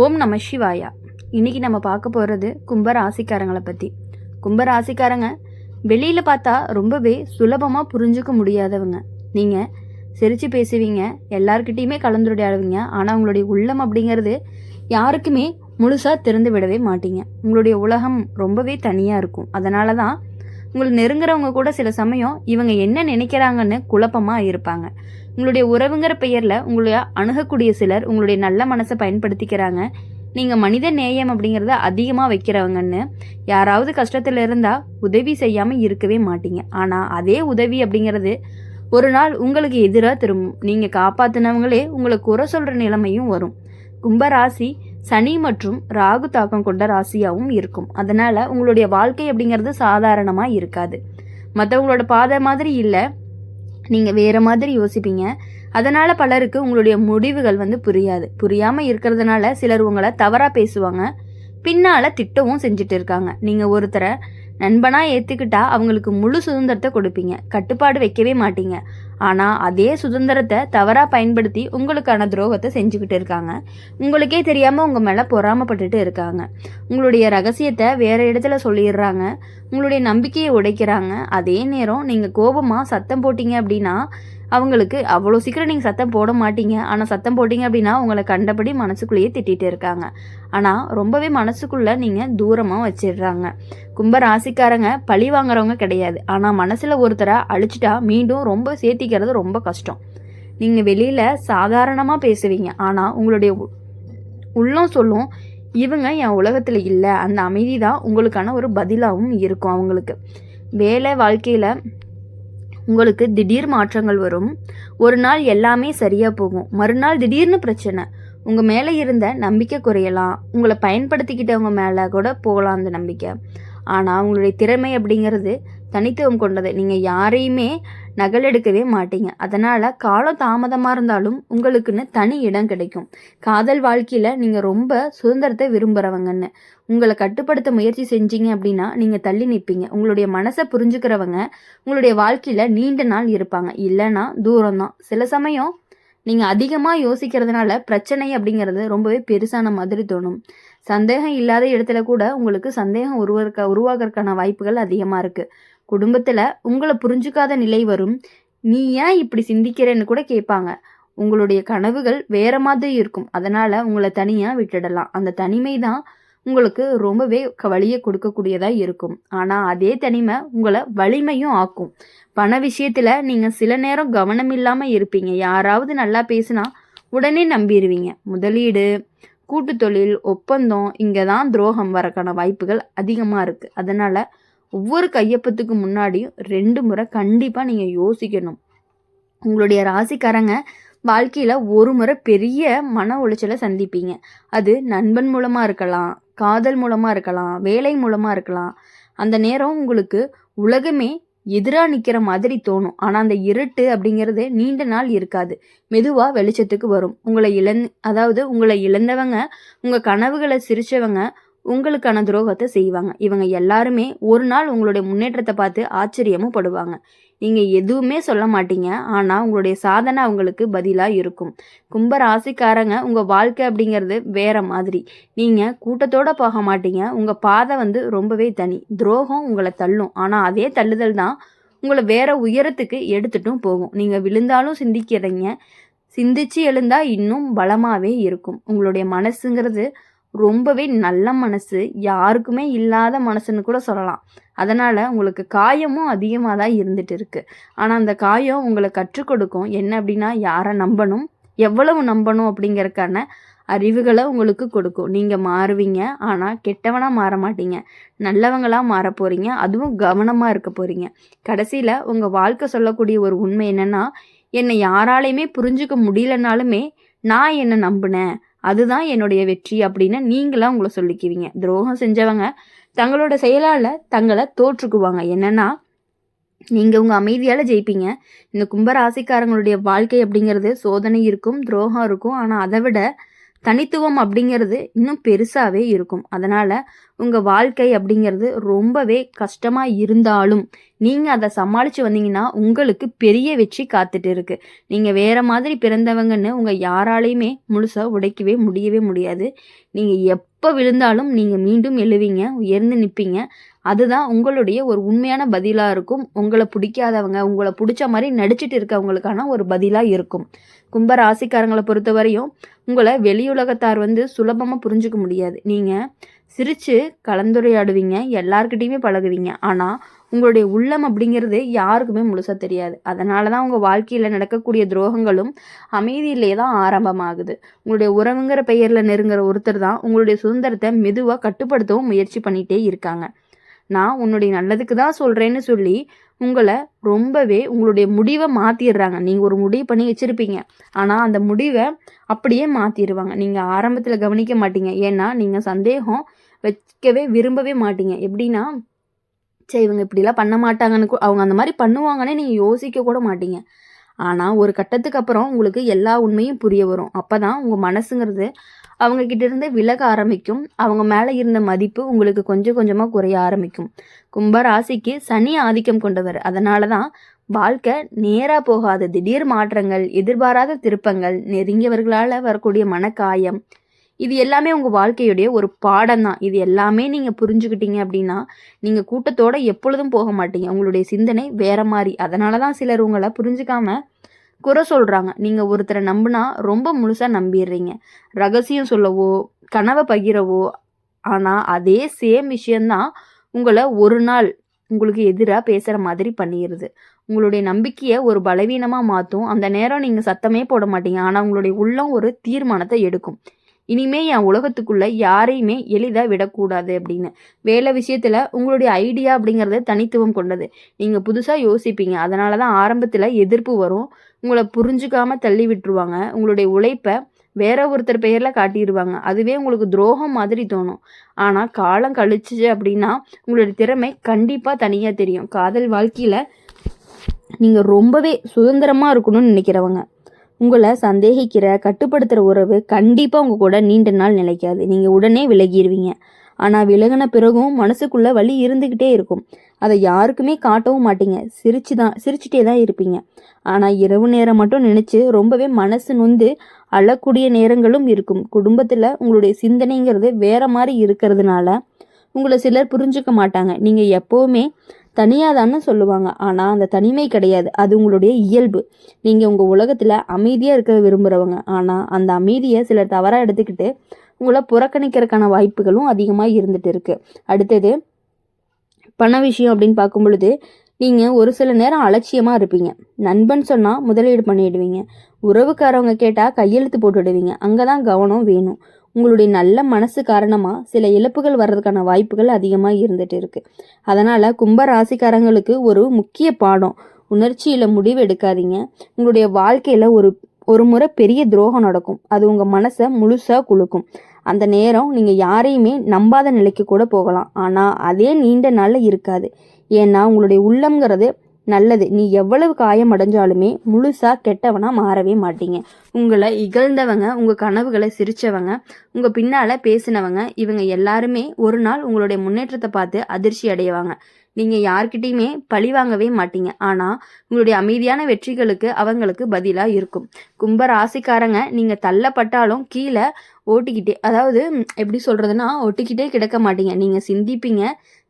ஓம் நம சிவாயா. இன்னைக்கு நம்ம பார்க்க போகிறது கும்பராசிக்காரங்களை பற்றி. கும்பராசிக்காரங்க வெளியில் பார்த்தா ரொம்பவே சுலபமாக புரிஞ்சுக்க முடியாதவங்க. நீங்கள் சிரித்து பேசுவீங்க, எல்லார்கிட்டையுமே கலந்துரையாடுவீங்க. ஆனால் உங்களுடைய உள்ளம் அப்படிங்கிறது யாருக்குமே முழுசாக திறந்து விடவே மாட்டீங்க. உங்களுடைய உலகம் ரொம்பவே தனியாக இருக்கும். அதனால தான் உங்களுக்கு நெருங்குறவங்க கூட சில சமயம் இவங்க என்ன நினைக்கிறாங்கன்னு குழப்பமாக இருப்பாங்க. உங்களுடைய உறவுங்கிற பெயரில் உங்களுடைய அணுகக்கூடிய சிலர் உங்களுடைய நல்ல மனசை பயன்படுத்திக்கிறாங்க. நீங்கள் மனித நேயம் அப்படிங்கிறத அதிகமாக வைக்கிறவங்கன்னு யாராவது கஷ்டத்தில் இருந்தால் உதவி செய்யாமல் இருக்கவே மாட்டீங்க. ஆனால் அதே உதவி அப்படிங்கிறது ஒரு நாள் உங்களுக்கு எதிராக திரும்பும். நீங்கள் காப்பாற்றினவங்களே உங்களை குறை சொல்கிற நிலைமையும் வரும். கும்பராசி சனி மற்றும் ராகு தாக்கம் கொண்ட ராசியாகவும் இருக்கும். அதனால் உங்களுடைய வாழ்க்கை அப்படிங்கிறது சாதாரணமாக இருக்காது. மற்றவங்களோட பாதை மாதிரி இல்லை, நீங்கள் வேறு மாதிரி யோசிப்பீங்க. அதனால் பலருக்கு உங்களுடைய முடிவுகள் புரியாமல் இருக்கிறதுனால சிலர் உங்களை தவறாக பேசுவாங்க, பின்னால் திட்டவும் செஞ்சுட்டு இருக்காங்க. நீங்கள் ஒருத்தரை நண்பனாக ஏற்றுக்கிட்டா அவங்களுக்கு முழு சுதந்திரத்தை கொடுப்பீங்க, கட்டுப்பாடு வைக்கவே மாட்டீங்க. ஆனால் அதே சுதந்திரத்தை தவறாக பயன்படுத்தி உங்களுக்கான துரோகத்தை செஞ்சுக்கிட்டு இருக்காங்க. உங்களுக்கே தெரியாமல் உங்கள் மேலே பொறாமப்பட்டுட்டு இருக்காங்க. உங்களுடைய ரகசியத்தை வேறு இடத்துல சொல்லிடுறாங்க, உங்களுடைய நம்பிக்கையை உடைக்கிறாங்க. அதே நேரம் நீங்கள் கோபமாக சத்தம் போட்டீங்க அப்படின்னா அவங்களுக்கு அவ்வளோ சீக்கிரம் நீங்கள் சத்தம் போட மாட்டீங்க. ஆனால் சத்தம் போட்டிங்க அப்படின்னா உங்களை கண்டபடி மனசுக்குள்ளேயே திட்டிகிட்டு இருக்காங்க. ஆனால் ரொம்பவே மனசுக்குள்ளே நீங்கள் தூரமாக வச்சிடுறாங்க. கும்ப ராசிக்காரங்க பழி வாங்குறவங்க கிடையாது. ஆனால் மனசில் ஒருத்தரை அழிச்சிட்டா மீண்டும் ரொம்ப சேர்த்திக்கிறது ரொம்ப கஷ்டம். நீங்கள் வெளியில் சாதாரணமாக பேசுவீங்க, ஆனால் உங்களுடைய உள்ளம் சொல்லும் இவங்க என் உலகத்தில் இல்லை. அந்த அமைதி தான் உங்களுக்கான ஒரு பதிலாகவும் இருக்கும். அவங்களுக்கு வேலை வாழ்க்கையில் உங்களுக்கு திடீர் மாற்றங்கள் வரும். ஒரு நாள் எல்லாமே சரியாக போகும், மறுநாள் திடீர்னு பிரச்சனை. உங்கள் மேலே இருந்த நம்பிக்கை குறையலாம், உங்களை பயன்படுத்திக்கிட்டவங்க மேலே கூட போகலாம் அந்த நம்பிக்கை. ஆனால் உங்களுடைய திறமை அப்படிங்கிறது தனித்துவம் கொண்டது. நீங்கள் யாரையுமே நகலெடுக்கவே மாட்டீங்க. அதனால் காலம் தாமதமாக இருந்தாலும் உங்களுக்குன்னு தனி இடம் கிடைக்கும். காதல் வாழ்க்கையில் நீங்கள் ரொம்ப சுதந்திரத்தை விரும்புகிறவங்கன்னு உங்களை கட்டுப்படுத்த முயற்சி செஞ்சீங்க அப்படின்னா நீங்கள் தள்ளி நிற்பீங்க. உங்களுடைய மனசை புரிஞ்சுக்கிறவங்க உங்களுடைய வாழ்க்கையில் நீண்ட நாள் இருப்பாங்க, இல்லைன்னா தூரம்தான். சில சமயம் நீங்கள் அதிகமாக யோசிக்கிறதுனால பிரச்சனை அப்படிங்கிறது ரொம்பவே பெருசான மாதிரி தோணும். சந்தேகம் இல்லாத இடத்துல கூட உங்களுக்கு சந்தேகம் உருவாகிறதுக்கான வாய்ப்புகள் அதிகமாக இருக்குது. குடும்பத்தில் உங்களை புரிஞ்சுக்காத நிலை வரும். நீ ஏன் இப்படி சிந்திக்கிறேன்னு கூட கேட்பாங்க. உங்களுடைய கனவுகள் வேற மாதிரி இருக்கும். அதனால் உங்களை தனியாக விட்டுடலாம். அந்த தனிமை தான் உங்களுக்கு ரொம்பவே வலியை கொடுக்கக்கூடியதாக இருக்கும். ஆனால் அதே தனிமை உங்களை வலிமையும் ஆக்கும். பண விஷயத்தில் நீங்கள் சில நேரம் கவனம் இல்லாமல் இருப்பீங்க. யாராவது நல்லா பேசினா உடனே நம்பிடுவீங்க. முதலீடு, கூட்டு தொழில், ஒப்பந்தம், இங்கே தான் துரோகம் வரக்கான வாய்ப்புகள் அதிகமாக இருக்குது. அதனால் ஒவ்வொரு கையொப்பத்துக்கு முன்னாடியும் 2 முறை கண்டிப்பாக நீங்கள் யோசிக்கணும். உங்களுடைய ராசிக்காரங்க வாழ்க்கையில் ஒரு முறை பெரிய மன உளைச்சலை சந்திப்பீங்க. அது நண்பன் மூலமாக இருக்கலாம், காதல் மூலமாக இருக்கலாம், வேலை மூலமாக இருக்கலாம். அந்த நேரம் உங்களுக்கு உலகமே எதிராக நிற்கிற மாதிரி தோணும். ஆனால் அந்த இருட்டு அப்படிங்கிறது நீண்ட நாள் இருக்காது, மெதுவாக வெளிச்சத்துக்கு வரும். உங்களை இழந்தவங்க, உங்கள் கனவுகளை சிரிச்சவங்க உங்களுக்கான துரோகத்தை செய்வாங்க. இவங்க எல்லாருமே ஒரு நாள் உங்களுடைய முன்னேற்றத்தை பார்த்து ஆச்சரியமும் படுவாங்க. நீங்கள் எதுவுமே சொல்ல மாட்டீங்க, ஆனால் உங்களுடைய சாதனை அவங்களுக்கு பதிலாக இருக்கும். கும்ப ராசிக்காரங்க உங்கள் வாழ்க்கை அப்படிங்கிறது வேற மாதிரி. நீங்கள் கூட்டத்தோடு போக மாட்டீங்க. உங்கள் பாதை ரொம்பவே தனி. துரோகம் உங்களை தள்ளும், ஆனால் அதே தள்ளுதல் தான் உங்களை வேற உயரத்துக்கு எடுத்துட்டும் போகும். நீங்கள் விழுந்தாலும் சிந்திச்சு எழுந்தால் இன்னும் பலமாகவே இருக்கும். உங்களுடைய மனசுங்கிறது ரொம்பவே நல்ல மனசு, யாருக்குமே இல்லாத மனசுன்னு கூட சொல்லலாம். அதனால் உங்களுக்கு காயமும் அதிகமாக தான் இருந்துட்டு இருக்குது. ஆனால் அந்த காயம் உங்களை கற்றுக் கொடுக்கும் என்ன அப்படின்னா யாரை நம்பணும், எவ்வளவு நம்பணும் அப்படிங்கிறதுக்கான அறிவுகளை உங்களுக்கு கொடுக்கும். நீங்கள் மாறுவீங்க, ஆனால் கெட்டவனாக மாற மாட்டீங்க, நல்லவங்களாக மாற போகிறீங்க. அதுவும் கவனமாக இருக்க போகிறீங்க. கடைசியில் உங்கள் வாழ்க்கை சொல்லக்கூடிய ஒரு உண்மை என்னென்னா, என்னை யாராலையுமே புரிஞ்சுக்க முடியலனாலுமே நான் என்னை நம்பினேன், அதுதான் என்னுடைய வெற்றி அப்படின்னு நீங்களாம் உங்களை சொல்லிக்குவீங்க. துரோகம் செஞ்சவங்க தங்களோட செயலால் தங்களை தோற்றுக்குவாங்க. என்னன்னா நீங்கள் உங்கள் அமைதியால் ஜெயிப்பீங்க. இந்த கும்பராசிக்காரங்களுடைய வாழ்க்கை அப்படிங்கிறது சோதனை இருக்கும், துரோகம் இருக்கும். ஆனால் அதை விட தனித்துவம் அப்படிங்கிறது இன்னும் பெருசாகவே இருக்கும். அதனால் உங்கள் வாழ்க்கை அப்படிங்கிறது ரொம்பவே கஷ்டமாக இருந்தாலும் நீங்கள் அதை சமாளித்து வந்தீங்கன்னா உங்களுக்கு பெரிய வெற்றி காத்துட்டு இருக்கு. நீங்கள் வேறு மாதிரி பிறந்தவங்கன்னு உங்கள் யாராலையுமே முழுசாக உடைக்கவே முடியவே முடியாது. நீங்கள் எப்போ விழுந்தாலும் நீங்கள் மீண்டும் எழுவீங்க, உயர்ந்து நிற்பீங்க. அதுதான் உங்களுடைய ஒரு உண்மையான பதிலாக இருக்கும். உங்களை பிடிக்காதவங்க, உங்களை பிடிச்ச மாதிரி நடிச்சிட்டு இருக்கவங்களுக்கான ஒரு பதிலாக இருக்கும். கும்ப ராசிக்காரங்களை பொறுத்தவரையும் உங்களை வெளியுலகத்தார் சுலபமாக புரிஞ்சுக்க முடியாது. நீங்கள் சிரித்து கலந்துரையாடுவீங்க, எல்லார்கிட்டையுமே பழகுவீங்க. ஆனால் உங்களுடைய உள்ளம் அப்படிங்கிறது யாருக்குமே முழுசாக தெரியாது. அதனால தான் உங்கள் வாழ்க்கையில் நடக்கக்கூடிய துரோகங்களும் அமைதியிலே தான் ஆரம்பமாகுது. உங்களுடைய உறவுங்கிற பெயரில் நெருங்குற ஒருத்தர் தான் உங்களுடைய சுதந்திரத்தை மெதுவாக கட்டுப்படுத்தவும் முயற்சி பண்ணிகிட்டே இருக்காங்க. நான் உன்னுடைய நல்லதுக்கு தான் சொல்கிறேன்னு சொல்லி உங்களை ரொம்பவே உங்களுடைய முடிவை மாற்றிடுறாங்க. நீங்கள் ஒரு முடிவு பண்ணி வச்சுருப்பீங்க, ஆனால் அந்த முடிவை அப்படியே மாற்றிடுவாங்க. நீங்கள் ஆரம்பத்தில் கவனிக்க மாட்டீங்க. ஏன்னா நீங்கள் சந்தேகம் வைக்கவே விரும்பவே மாட்டீங்க. எப்படின்னா, சரி இவங்க இப்படிலாம் பண்ண மாட்டாங்கன்னு அவங்க அந்த மாதிரி பண்ணுவாங்கன்னே நீங்கள் யோசிக்க கூட மாட்டீங்க. ஆனால் ஒரு கட்டத்துக்கு அப்புறம் உங்களுக்கு எல்லா உண்மையும் புரிய வரும். அப்போ தான் உங்கள் மனசுங்கிறது அவங்கக்கிட்ட இருந்து விலக ஆரம்பிக்கும். அவங்க மேலே இருந்த மதிப்பு உங்களுக்கு கொஞ்சம் கொஞ்சமாக குறைய ஆரம்பிக்கும். கும்ப ராசிக்கு சனி ஆதிக்கம் கொண்டவர். அதனால தான் வாழ்க்கை நேராக போகாத திடீர் மாற்றங்கள், எதிர்பாராத திருப்பங்கள், நெருங்கியவர்களால் வரக்கூடிய மனக்காயம், இது எல்லாமே உங்கள் வாழ்க்கையுடைய ஒரு பாடம் தான். இது எல்லாமே நீங்கள் புரிஞ்சுக்கிட்டீங்க அப்படின்னா நீங்கள் கூட்டத்தோடு எப்பொழுதும் போக மாட்டீங்க. உங்களுடைய சிந்தனை வேற மாதிரி. அதனால தான் சிலர் உங்களை புரிஞ்சுக்காம குறை சொல்கிறாங்க. நீங்கள் ஒருத்தரை நம்பினா ரொம்ப முழுசாக நம்பிடுறீங்க. ரகசியம் சொல்லவோ கனவை பகிரவோ, ஆனால் அதே சேம் விஷயந்தான் உங்களை ஒரு நாள் உங்களுக்கு எதிராக பேசுகிற மாதிரி பண்ணிடுது. உங்களுடைய நம்பிக்கையை ஒரு பலவீனமாக மாற்றும். அந்த நேரம் நீங்கள் சத்தமே போட மாட்டீங்க, ஆனால் உங்களுடைய உள்ளம் ஒரு தீர்மானத்தை எடுக்கும். இனிமே என் உலகத்துக்குள்ளே யாரையுமே எளிதாக விடக்கூடாது அப்படின்னு. வேலை விஷயத்தில் உங்களுடைய ஐடியா அப்படிங்கிறது தனித்துவம் கொண்டது. நீங்கள் புதுசாக யோசிப்பீங்க. அதனால தான் ஆரம்பத்தில் எதிர்ப்பு வரும். உங்களை புரிஞ்சுக்காம தள்ளி விட்டுருவாங்க. உங்களுடைய உழைப்பை வேற ஒருத்தர் பெயரில் காட்டிடுவாங்க. அதுவே உங்களுக்கு துரோகம் மாதிரி தோணும். ஆனால் காலம் கழிச்சு அப்படின்னா உங்களுடைய திறமை கண்டிப்பாக தனியாக தெரியும். காதல் வாழ்க்கையில் நீங்கள் ரொம்பவே சுதந்திரமாக இருக்கணும்னு நினைக்கிறவங்க, உங்களை சந்தேகிக்கிற கட்டுப்படுத்துகிற உறவு கண்டிப்பாக உங்கள் கூட நீண்ட நாள் நிலைக்காது. நீங்கள் உடனே விலகிடுவீங்க. ஆனால் விலகின பிறகும் மனசுக்குள்ளே வலி இருந்துக்கிட்டே இருக்கும். அதை யாருக்குமே காட்டவும் மாட்டீங்க. சிரிச்சுட்டே தான் இருப்பீங்க. ஆனால் இரவு நேரம் மட்டும் நினச்சி ரொம்பவே மனசு நொந்து அழக்கூடிய நேரங்களும் இருக்கும். குடும்பத்தில் உங்களுடைய சிந்தனைங்கிறது வேற மாதிரி இருக்கிறதுனால உங்களை சிலர் புரிஞ்சுக்க மாட்டாங்க. நீங்கள் எப்போவுமே தனியாக தானே சொல்லுவாங்க. ஆனால் அந்த தனிமை கிடையாது, அது உங்களுடைய இயல்பு. நீங்கள் உங்கள் உலகத்தில் அமைதியாக இருக்க விரும்புகிறவங்க. ஆனால் அந்த அமைதியை சிலர் தவறாக எடுத்துக்கிட்டு உங்களை புறக்கணிக்கிறதுக்கான வாய்ப்புகளும் அதிகமாக இருந்துட்டு இருக்கு. அடுத்தது பண விஷயம் அப்படின்னு பார்க்கும் பொழுது நீங்கள் ஒரு சில நேரம் அலட்சியமாக இருப்பீங்க. நண்பன் சொன்னால் முதலீடு பண்ணிடுவீங்க. உறவுக்காரவங்க கேட்டால் கையெழுத்து போட்டுடுவீங்க. அங்கே தான் கவனம் வேணும். உங்களுடைய நல்ல மனசு காரணமாக சில இழப்புகள் வர்றதுக்கான வாய்ப்புகள் அதிகமாக இருந்துட்டு இருக்கு. அதனால் கும்ப ராசிக்காரங்களுக்கு ஒரு முக்கிய பாடம், உணர்ச்சியில் முடிவு எடுக்காதீங்க. உங்களுடைய வாழ்க்கையில் ஒரு முறை பெரிய துரோகம் நடக்கும். அது உங்கள் மனசை முழுசாக குலுக்கும். அந்த நேரம் நீங்கள் யாரையுமே நம்பாத நிலைக்கு கூட போகலாம். ஆனால் அதே நீண்ட நாளில் இருக்காது. ஏன்னா உங்களுடைய உள்ளம்ங்கிறது நல்லது. நீ எவ்வளவு காயம் அடைஞ்சாலுமே முழுசாக கெட்டவனாக மாறவே மாட்டீங்க. உங்களை இகழ்ந்தவங்க, உங்கள் கனவுகளை சிரித்தவங்க, உங்கள் பின்னால் பேசினவங்க, இவங்க எல்லாருமே ஒரு நாள் உங்களுடைய முன்னேற்றத்தை பார்த்து அதிர்ச்சி அடைவாங்க. நீங்கள் யார்கிட்டையுமே பழி வாங்கவே மாட்டீங்க. ஆனால் உங்களுடைய அமைதியான வெற்றிகளுக்கு அவங்களுக்கு பதிலாக இருக்கும். கும்ப ராசிக்காரங்க நீங்கள் தள்ளப்பட்டாலும் கீழே ஓட்டிக்கிட்டே, அதாவது எப்படி சொல்கிறதுனா ஒட்டிக்கிட்டே கிடக்க மாட்டீங்க. நீங்கள் சிந்திப்பீங்க,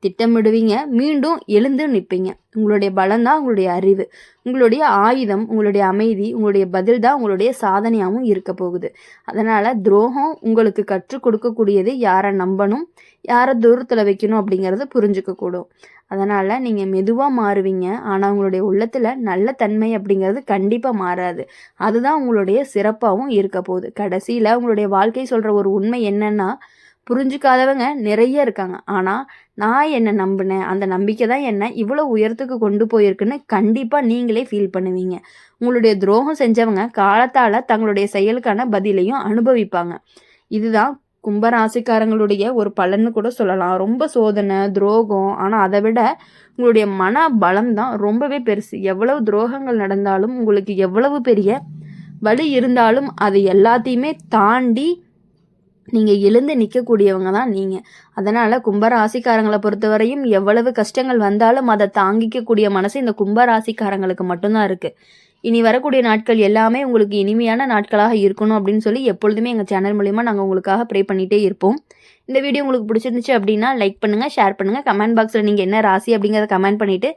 திட்டமிடுவீங்க, மீண்டும் எழுந்து நிற்பீங்க. உங்களுடைய பலம் தான் உங்களுடைய அறிவு, உங்களுடைய ஆயுதம், உங்களுடைய அமைதி, உங்களுடைய பதில் தான் உங்களுடைய சாதனையாகவும் இருக்க போகுது. அதனால் துரோகம் உங்களுக்கு கற்றுக் கொடுக்கக்கூடியது யாரை நம்பணும், யாரை தூரத்தில் வைக்கணும் அப்படிங்கிறத புரிஞ்சுக்கக்கூடும். அதனால் நீங்கள் மெதுவாக மாறுவீங்க. ஆனால் உங்களுடைய உள்ளத்தில் நல்ல தன்மை அப்படிங்கிறது கண்டிப்பாக மாறாது. அதுதான் உங்களுடைய சிறப்பாகவும் இருக்க போகுது. கடைசியில் உங்களுடைய வாழ்க்கை சொல்கிற ஒரு உண்மை என்னன்னா, புரிஞ்சுக்காதவங்க நிறைய இருக்காங்க. ஆனால் நான் என்ன நம்பினேன், அந்த நம்பிக்கை தான் என்ன இவ்வளோ உயரத்துக்கு கொண்டு போயிருக்குன்னு கண்டிப்பாக நீங்களே ஃபீல் பண்ணுவீங்க. உங்களுடைய துரோகம் செஞ்சவங்க காலத்தால் தங்களுடைய செயலுக்கான பதிலையும் அனுபவிப்பாங்க. இதுதான் கும்பராசிக்காரங்களுடைய ஒரு பலன்னு கூட சொல்லலாம். ரொம்ப சோதனை, துரோகம், ஆனால் அதை விட உங்களுடைய மன பலம் தான் ரொம்பவே பெருசு. எவ்வளவு துரோகங்கள் நடந்தாலும், உங்களுக்கு எவ்வளவு பெரிய வலி இருந்தாலும், அது எல்லாத்தையுமே தாண்டி நீங்கள் எழுந்து நிற்கக்கூடியவங்க தான் நீங்கள். அதனால் கும்பராசிக்காரங்களை பொறுத்தவரையும் எவ்வளவு கஷ்டங்கள் வந்தாலும் அதை தாங்கிக்கக்கூடிய மனசு இந்த கும்பராசிக்காரங்களுக்கு மட்டும்தான் இருக்குது. இனி வரக்கூடிய நாட்கள் எல்லாமே உங்களுக்கு இனிமையான நாட்களாக இருக்கணும் அப்படின்னு சொல்லி எப்பொழுதுமே எங்கள் சேனல் மூலிமா நாங்கள் உங்களுக்காக ப்ரே பண்ணிகிட்டே இருப்போம். இந்த வீடியோ உங்களுக்கு பிடிச்சிருந்துச்சு அப்படின்னா லைக் பண்ணுங்கள், ஷேர் பண்ணுங்கள், கமெண்ட் பாக்ஸில் நீங்கள் என்ன ராசி அப்படிங்கிறத கமெண்ட் பண்ணிவிட்டு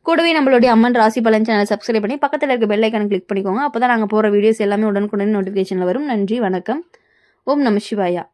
கூடவே நம்மளுடைய அம்மன் ராசி பலன் சேனல் சப்ஸ்கிரைப் பண்ணி பக்கத்தில் இருக்க பெல் ஐக்கானை கிளிக் பண்ணிக்கோங்க. அப்போ தான் நாங்கள் போகிற வீடியோஸ் எல்லாமே உடனுக்குடன் நோட்டிஃபிகேஷனில் வரும். நன்றி, வணக்கம். ஓம் நம சிவாயா.